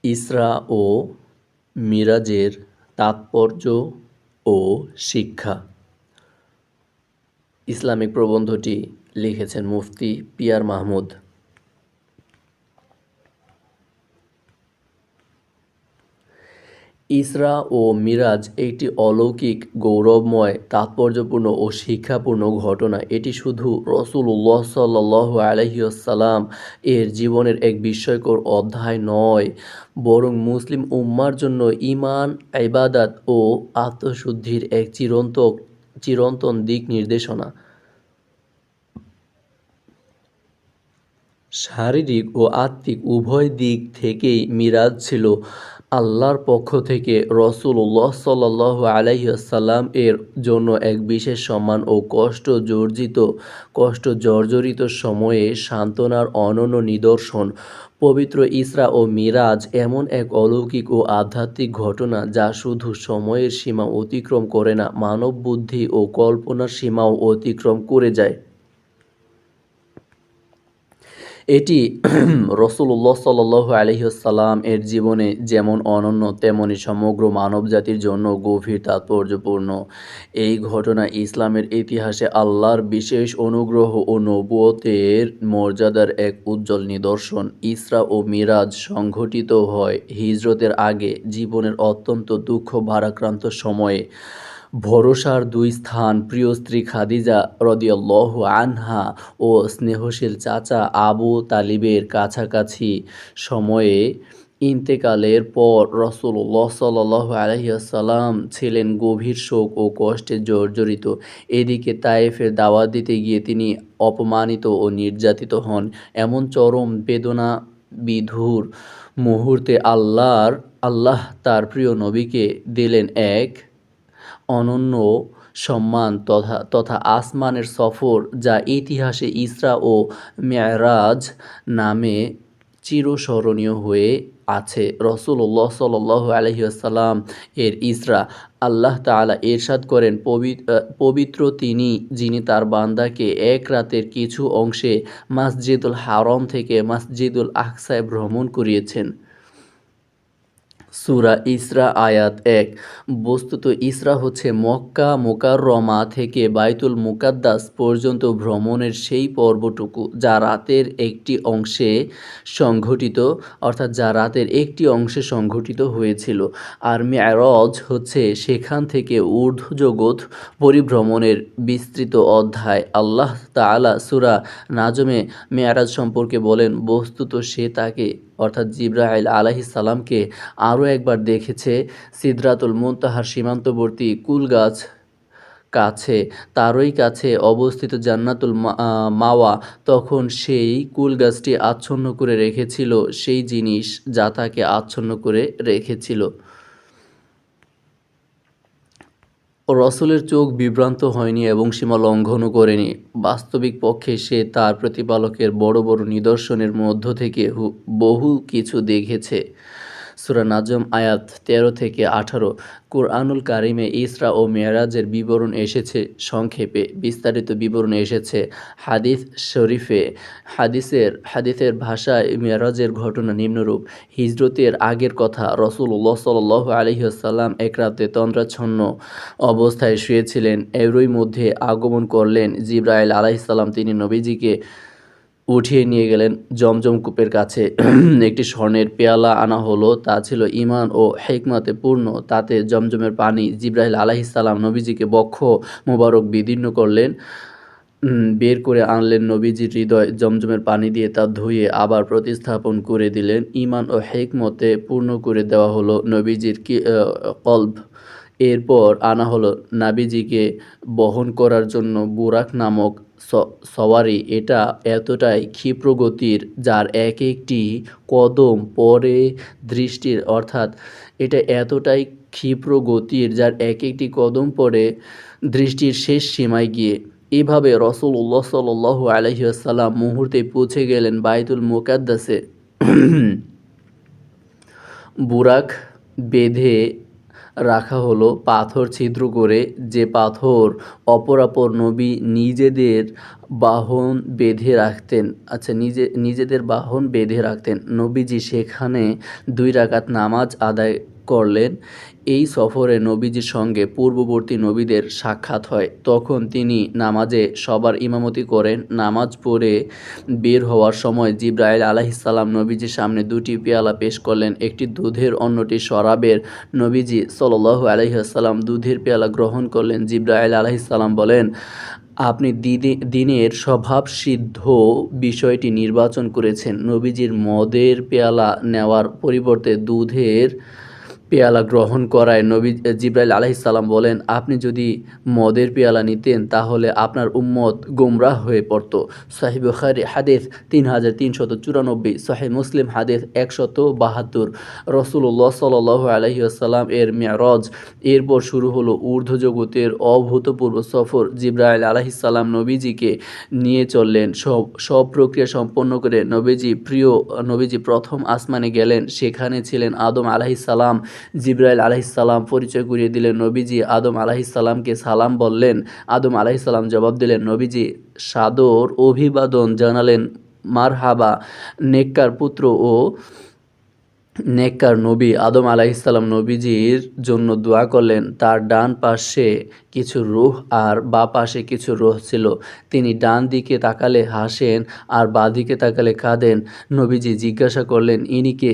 ইসরা ও মিরাজের তাৎপর্য ও শিক্ষা। ইসলামিক প্রবন্ধটি লিখেছেন মুফতি পিয়ার মাহমুদ। ইসরা ও মিরাজ একটি অলৌকিক, গৌরবময়, তাৎপর্যপূর্ণ ও শিক্ষাপূর্ণ ঘটনা। এটি শুধু রাসূলুল্লাহ সাল্লাল্লাহু আলাইহি ওয়াসাল্লাম এর জীবনের এক বিস্ময়কর অধ্যায় নয়, বরং মুসলিম উম্মার জন্য ঈমান, ইবাদত ও আত্মশুদ্ধির এক চিরন্তন দিক নির্দেশনা। শারীরিক ও আত্মিক উভয় দিক থেকেই মিরাজ ছিল আল্লাহর পক্ষ থেকে রাসূলুল্লাহ সাল্লাল্লাহু আলাইহি ওয়াসাল্লাম এর জন্য এক বিশেষ সম্মান ও কষ্ট জর্জরিত সময়ে সান্ত্বনার অনন্য নিদর্শন। পবিত্র ইসরা ও মিরাজ এমন এক অলৌকিক ও আধ্যাত্মিক ঘটনা যা শুধু সময়ের সীমা অতিক্রম করে না, মানব বুদ্ধি ও কল্পনার সীমাও অতিক্রম করে যায়। এটি রাসূলুল্লাহ সাল্লাল্লাহু আলাইহি ওয়াসাল্লাম এর জীবনে যেমন অনন্য, তেমনি সমগ্র মানবজাতির জন্য গভীর তাৎপর্যপূর্ণ। এই ঘটনা ইসলামের ইতিহাসে আল্লাহর বিশেষ অনুগ্রহ ও নবুয়তের মর্যাদার এক উজ্জ্বল নিদর্শন। ইসরা ও মিরাজ সংঘটিত হয় হিজরতের আগে, জীবনের অত্যন্ত দুঃখ ভারাক্রান্ত সময়ে। ভরসার দুই স্থান, প্রিয় স্ত্রী খাদিজা রাদিয়াল্লাহু আনহা ও স্নেহশীল চাচা আবু তালিবের কাছাকাছি সময়ে ইন্তেকালের পর রাসূলুল্লাহ সাল্লাল্লাহু আলাইহি ওয়াসাল্লাম ছিলেন গভীর শোক ও কষ্টে জর্জরিত। এদিকে তায়েফের দাওয়াত দিতে গিয়ে তিনি অপমানিত ও নির্যাতিত হন। এমন চরম বেদনাবিধুর মুহূর্তে আল্লাহ তার প্রিয় নবীকে দিলেন এক অনন্য সম্মান তথা আসমানের সফর, যা ইতিহাসে ইসরা ও মেরাজ নামে চিরস্মরণীয় হয়ে আছে। রাসূলুল্লাহ সাল্লাল্লাহু আলাইহি ওয়াসাল্লাম এর ইসরা। আল্লাহ তাআলা ইরশাদ করেন, পবিত্র তিনি যিনি তার বান্দাকে এক রাতের কিছু অংশে মসজিদুল হারাম থেকে মসজিদুল আকসায় ভ্রমণ করিয়েছেন। সূরা ইসরা আয়াত ১। বস্তুত ইসরা হচ্ছে মক্কা মুকাররমা থেকে বাইতুল মুকাদ্দাস পর্যন্ত ভ্রমণের সেই পর্বটুকু যা রাতের একটি অংশে সংঘটিত হয়েছিল। আর মেরাজ হচ্ছে সেখান থেকে ঊর্ধ্বজগৎ পরিভ্রমণের বিস্তৃত অধ্যায়। আল্লাহ তাআলা সূরা নাজমে মেরাজ সম্পর্কে বলেন, বস্তুত সে তাকে অর্থাৎ জিবরাইল আলাইহিস সালামকে আরও একবার দেখেছে সিদরাতুল মুনতাহার সীমান্তবর্তী কুলগাছ তারই কাছে অবস্থিত জান্নাতুল মাওয়া। তখন সেই কুলগাছটি আচ্ছন্ন করে রেখেছিল সেই জিনিস যা তাকে আচ্ছন্ন করে রেখেছিল। রাসূলের চোখ বিভ্রান্ত হয়নি এবং সীমা লঙ্ঘনও করেনি। বাস্তবিক পক্ষে সে তার প্রতিপালকের বড় বড় নিদর্শনের মধ্য থেকে বহু কিছু দেখেছে। সূরা নাজম আয়াত ১৩ থেকে ১৮। কুরআনুল কারিমে ইসরা ও মেরাজের বিবরণ এসেছে সংক্ষেপে, বিস্তারিত বিবরণ এসেছে হাদিস শরীফে। হাদিসের ভাষায় মেরাজের ঘটনা নিম্নরূপ: হিজরতের আগের কথা। রাসূলুল্লাহ সাল্লাল্লাহু আলাইহি ওয়াসাল্লাম এক রাতে তন্দ্রাচ্ছন্ন অবস্থায় শুয়েছিলেন। এরই মধ্যে আগমন করলেন জিবরাইল আলাইহিস সালাম। তিনি নবীজিকে উঠিয়ে নিয়ে গেলেন জমজম কূপের কাছে। একটি স্বর্ণের পেয়ালা আনা হলো, তা ছিল ঈমান ও হিকমতে পূর্ণ। তাতে জমজমের পানি। জিবরাইল আলাইহিস সালাম নবীজিকে বক্ষ মোবারক বিদীর্ণ করলেন, বের করে আনলেন নবীজির হৃদয়। জমজমের পানি দিয়ে তা ধুয়ে আবার প্রতিস্থাপন করে দিলেন। ঈমান ও হিকমতে পূর্ণ করে দেওয়া হলো নবীজির কলব। এরপর আনা হলো নাবিজিকে বহন করার জন্য বুরাক নামক সওয়ারি। এটা এতটাই ক্ষিপ্রগতির যার এক একটি কদম পরে দৃষ্টির শেষ সীমায় গিয়ে। এভাবে রাসূলুল্লাহ সাল্লাল্লাহু আলাইহি ওয়াসাল্লাম মুহূর্তেই পৌঁছে গেলেন বাইতুল মুকাদ্দাসে। বুরাক বেঁধে রাখা হলো পাথর ছিদ্র করে, যে পাথর অপরাপর নবী নিজেদের বাহন বেঁধে রাখতেন। আচ্ছা, নিজেদের বাহন বেঁধে রাখতেন। নবীজি সেখানে 2 রাকাত নামাজ আদায় করলেন। এই সফরে নবীজির সঙ্গে পূর্ববর্তী নবীদের সাক্ষাৎ হয়। তখন তিনি নামাজে সবার ইমামতি করেন। নামাজ পড়ে বের হওয়ার সময় জিবরাইল আলাইহিসসালাম নবীজির সামনে 2টি পেয়ালা পেশ করলেন, একটি দুধের অন্যটি শরাবের। নবীজি সাল্লাল্লাহু আলাইহি ওয়াসাল্লাম দুধের পেয়ালা গ্রহণ করলেন। জিবরাইল আলাইহিসসালাম বলেন, আপনি দিনের স্বভাবসিদ্ধ বিষয়টি নির্বাচন করেছেন। নবীজির মদের পেয়ালা নেওয়ার পরিবর্তে দুধের পেয়ালা গ্রহণ করায় জিবরাইল আলাইহিসসালাম বলেন, আপনি যদি মদের পেয়ালা নিতেন তাহলে আপনার উম্মত গোমরাহ হয়ে পড়ত। সহিহ বুখারী হাদিস 3394, সহিহ মুসলিম হাদিস 172। রাসূলুল্লাহ সাল্লাল্লাহু আলাইহি ওয়াসাল্লাম এর মেরাজ। এরপর শুরু হলো ঊর্ধ্ব জগতের অভূতপূর্ব সফর। জিবরাইল আলাইহিসসালাম নবীজিকে নিয়ে চললেন। সব প্রক্রিয়া সম্পন্ন করে নবীজি প্রথম আসমানে গেলেন। সেখানে ছিলেন আদম আলাইহিসসালাম। জিবরাইল আলাইহিসসালাম পরিচয় করিয়ে দিলেন। নবীজি আদম আলাইহিসসালামকে সালাম বললেন। আদম আলাইহিসসালাম জবাব দিলেন। নবীজি সাদর অভিবাদন জানালেন। মারহাবা নেককার পুত্র ও নেককার নবী আদম আলাইহিসসালাম নবীজির জন্য দোয়া করলেন। তার ডান পাশে কিছু রূহ আর বাঁ পাশে কিছু রূহ ছিল। তিনি ডান দিকে তাকালে হাসেন আর বাঁ দিকে তাকালে কাঁদেন। নবীজি জিজ্ঞাসা করলেন, ইনি কে?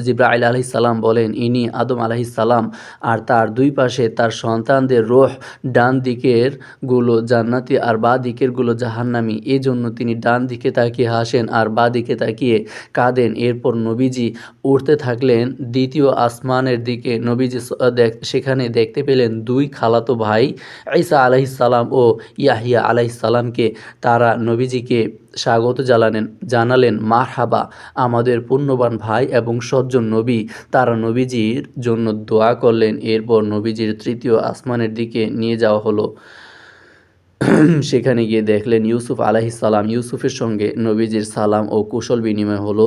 জিবরাইল আলাইহিসসালাম বলেন, ইনি আদম আলাইহিসসালাম আর তার 2 পাশে তার সন্তানদের রূহ। ডান দিকের গুলো জান্নাতি আর বাঁ দিকের গুলো জাহান্নামী। এজন্য তিনি ডান দিকে তাকিয়ে হাসেন আর বাঁ দিকে তাকিয়ে কাঁদেন। এরপর নবীজি উঠতে থাকলেন দ্বিতীয় আসমানের দিকে। নবীজি সেখানে দেখতে পেলেন 2 খালাতো ভাই ঈসা আলাইহিসসালাম ও ইয়াহইয়া আলাইহিসসালামকে। তারা নবীজিকে স্বাগত জানালেন, মারহাবা আমাদের পুণ্যবান ভাই এবং সজ্জন নবী। তারা নবীজির জন্য দোয়া করলেন। এরপর নবীজির তৃতীয় আসমানের দিকে নিয়ে যাওয়া হলো। সেখানে গিয়ে দেখলেন ইউসুফ আলাইহিসসালাম। ইউসুফের সঙ্গে নবীজির সালাম ও কুশল বিনিময় হলো।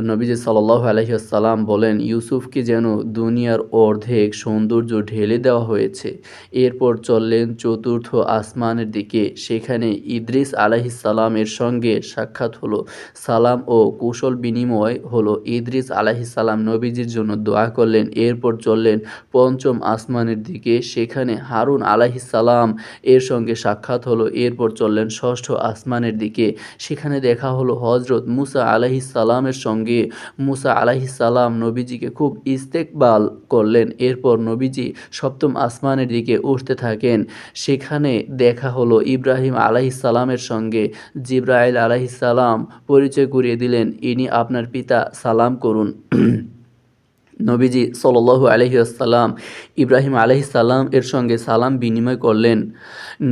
নবীজি সাল্লাল্লাহু আলাইহি ওয়াসাল্লাম বলেন, ইউসুফকে যেন দুনিয়ার অর্ধেক সৌন্দর্য ঢেলে দেওয়া হয়েছে। এরপর চললেন চতুর্থ আসমানের দিকে। সেখানে ইদ্রিস আলাইহিসসালামের সঙ্গে সাক্ষাৎ হলো। সালাম ও কুশল বিনিময় হলো। ইদ্রিস আলাইহিসসালাম নবীজির জন্য দোয়া করলেন। এরপর চললেন পঞ্চম আসমানের দিকে। সেখানে হারুন আলাইহিসসালাম এর সঙ্গে সাক্ষাৎ হলো। এরপর চললেন ষষ্ঠ আসমানের দিকে। সেখানে দেখা হলো হযরত মুসা আলাইহিসসালামের সঙ্গে। মুসা আলাইহিসসালাম নবীজিকে খুব ইস্তেকবাল করলেন। এরপর নবীজি সপ্তম আসমানের দিকে উঠতে থাকেন। সেখানে দেখা হলো ইব্রাহিম আলাইহিসসালামের সঙ্গে। জিবরাইল আলাইহিসসালাম পরিচয় করিয়ে দিলেন, ইনি আপনার পিতা, সালাম করুন। নবীজি সাল্লাল্লাহু আলাইহি ওয়াসাল্লাম ইব্রাহিম আলাইহিসসালাম এর সঙ্গে সালাম বিনিময় করলেন।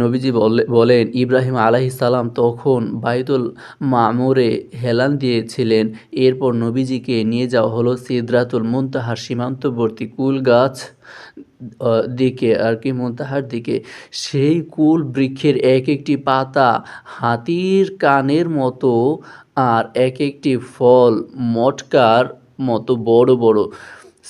নবীজি বলেন, ইব্রাহিম আলাইহিসসালাম তখন বাইতুল মামুরে হেলান দিয়েছিলেন। এরপর নবীজিকে নিয়ে যাওয়া হলো সিদরাতুল মুনতাহার সীমান্তবর্তী কুল গাছ মুনতাহার দিকে। সেই কুল বৃক্ষের এক একটি পাতা হাতির কানের মতো আর এক একটি ফল মটকার মতো বড় বড়।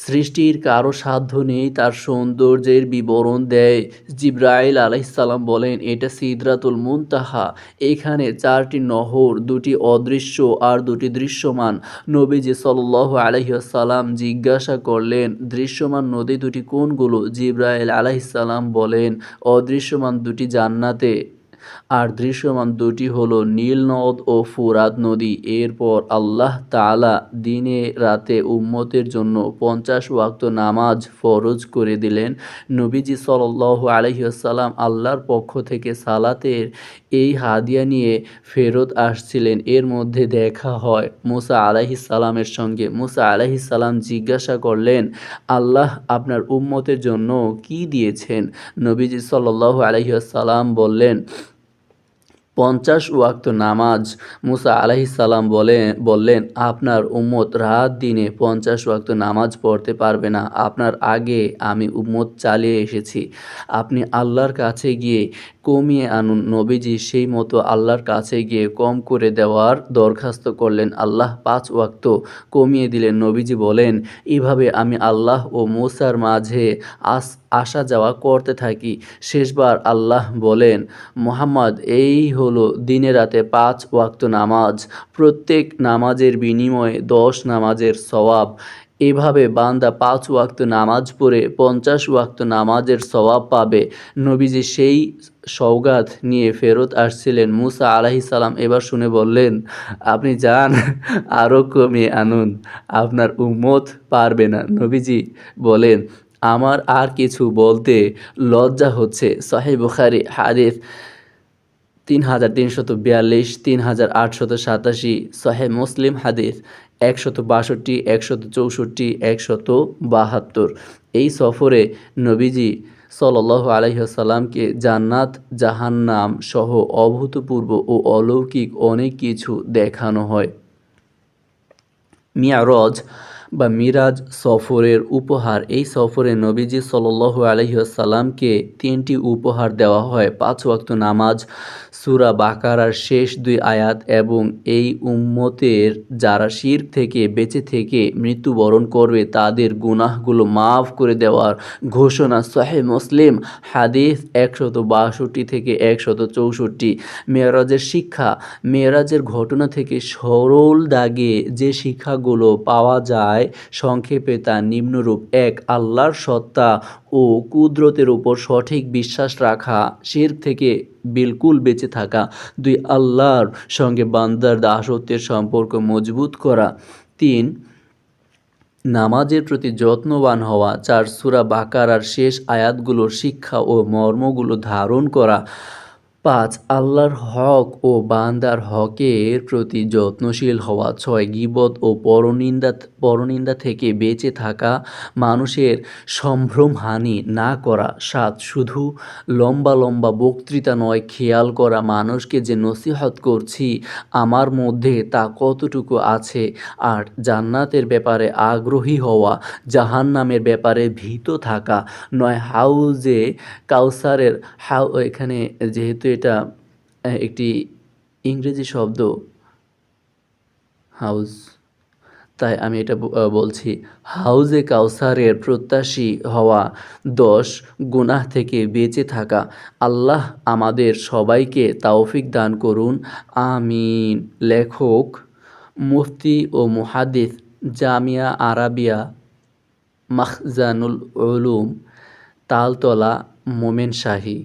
সৃষ্টির কারো সাধ্য নেই তার সৌন্দর্যের বিবরণ দেয়। জিবরাইল আলাইহিসসালাম বলেন, এটা সিদরাতুল মুনতাহা। এখানে 4টি নহর, 2টি অদৃশ্য আর 2টি দৃশ্যমান। নবীজি সাল্লাল্লাহু আলাইহি ওয়াসাল্লাম জিজ্ঞাসা করলেন, দৃশ্যমান নদী 2টি কোনগুলো? জিবরাইল আলাইহিসসালাম বলেন, অদৃশ্যমান 2টি জান্নাতে আর দৃশ্যমান 2টি হলো নীল নদ ও ফুরাত নদী। এরপর আল্লাহ তাআলা দিনে রাতে উম্মতের জন্য 50 ওয়াক্ত নামাজ ফরজ করে দিলেন। নবীজি সাল্লাল্লাহু আলাইহি ওয়াসাল্লাম আল্লাহর পক্ষ থেকে সালাতের এই হাদিয়া নিয়ে ফেরত আসছিলেন। এর মধ্যে দেখা হয় মুসা আলাইহিসসালামের সঙ্গে। মুসা আলাইহিসসালাম জিজ্ঞাসা করলেন, আল্লাহ আপনার উম্মতের জন্য কি দিয়েছেন? নবীজি সাল্লাল্লাহু আলাইহি ওয়াসাল্লাম বললেন, 50 ওয়াক্ত নামাজ। মুসা আলাইহিসসালাম বললেন, আপনার উম্মত রাত দিনে 50 ওয়াক্ত নামাজ পড়তে পারবে না। আপনার আগে আমি উম্মত চালিয়ে এসেছি। আপনি আল্লাহর কাছে গিয়ে কমিয়ে আনুন। নবীজি সেই মতো আল্লাহর কাছে গিয়ে কম করে দেওয়ার দরখাস্ত করলেন। আল্লাহ ৫ ওয়াক্ত কমিয়ে দিলেন। নবীজি বলেন, এভাবে আমি আল্লাহ ও মূসার মাঝে আসা যাওয়া করতে থাকি। শেষবার আল্লাহ বলেন, মুহাম্মদ, এই হলো দিনে রাতে ৫ ওয়াক্ত নামাজ, প্রত্যেক নামাজের বিনিময়ে ১০ নামাজের সওয়াব। এভাবে বান্দা ৫ ওয়াক্ত নামাজ পড়ে ৫০ ওয়াক্ত নামাজের সওয়াব পাবে। নবীজি সেই সওগাত নিয়ে ফেরত আসছিলেন। মূসা আলাইহিস সালাম এবার শুনে বললেন, আপনি যান, আরও কমিয়ে আনুন, আপনার উম্মত পারবে না। নবীজি বলেন, আমার আর কিছু বলতে লজ্জা হচ্ছে। সহিহ বুখারী হাদিস ৩৩৪২, ৩৮৮৭, সহিহ মুসলিম হাদিস ১৬২, ১৬৪, ১৭২। এই সফরে নবীজি সাল্লাল্লাহু আলাইহি ওয়াসাল্লামকে জান্নাত, জাহান্নাম সহ অভূতপূর্ব ও অলৌকিক অনেক কিছু দেখানো হয়। মিরাজ বা মিরাজ সফরের উপহার। এই সফরে নবীজি সাল্লাল্লাহু আলাইহি ওয়াসাল্লামকে ৩টি উপহার দেওয়া হয়: ৫ ওয়াক্ত নামাজ, সূরা বাকারার শেষ ২ আয়াত এবং এই উম্মতের যারা শিরক থেকে বেঁচে থেকে মৃত্যুবরণ করবে তাদের গুনাহগুলো মাফ করে দেওয়ার ঘোষণা। সহিহ মুসলিম হাদিস ১৬২ থেকে ১৬৪। মেরাজের শিক্ষা। মেরাজের ঘটনা থেকে সরল দাগে যে শিক্ষাগুলো পাওয়া যায় সংক্ষেপে তা নিম্নরূপ: ১. আল্লাহর সত্তা ও কুদরতের উপর সঠিক বিশ্বাস রাখা, শিরক থেকে বিলকুল বেঁচে থাকা। ২. আল্লাহর সঙ্গে বান্দার দাসত্বের সম্পর্ক মজবুত করা। ৩. নামাজের প্রতি যত্নবান হওয়া। ৪. সূরা বাকারার শেষ আয়াতগুলোর শিক্ষা ও মর্মগুলো ধারণ করা। ৫. আল্লাহর হক ও বান্দার হকের প্রতি যত্নশীল হওয়া। ৬. গীবত ও পরনিন্দা থেকে বেঁচে থাকা, মানুষের সম্ভ্রমহানি না করা। ৭. শুধু লম্বা লম্বা বক্তৃতা নয়, খেয়াল করা মানুষকে যে নসিহত করছি আমার মধ্যে তা কতটুকু আছে। ৮. জান্নাতের ব্যাপারে আগ্রহী হওয়া, জাহান্নামের ব্যাপারে ভীত থাকা। ৯. হাউজে কাউসারের এখানে যেহেতু এটা একটি ইংরেজি শব্দ হাউজ, তাই আমি এটা বলছি। হাউজে কাউসারের প্রত্যাশী হওয়া। ১০. গুনাহ থেকে বেঁচে থাকা। আল্লাহ আমাদের সবাইকে তৌফিক দান করুন, আমিন। লেখক মুফতি ও মুহাদ্দিস, জামিয়া আরাবিয়া, মাখজানুল উলুম, তালতলা, মোমেনশাহী।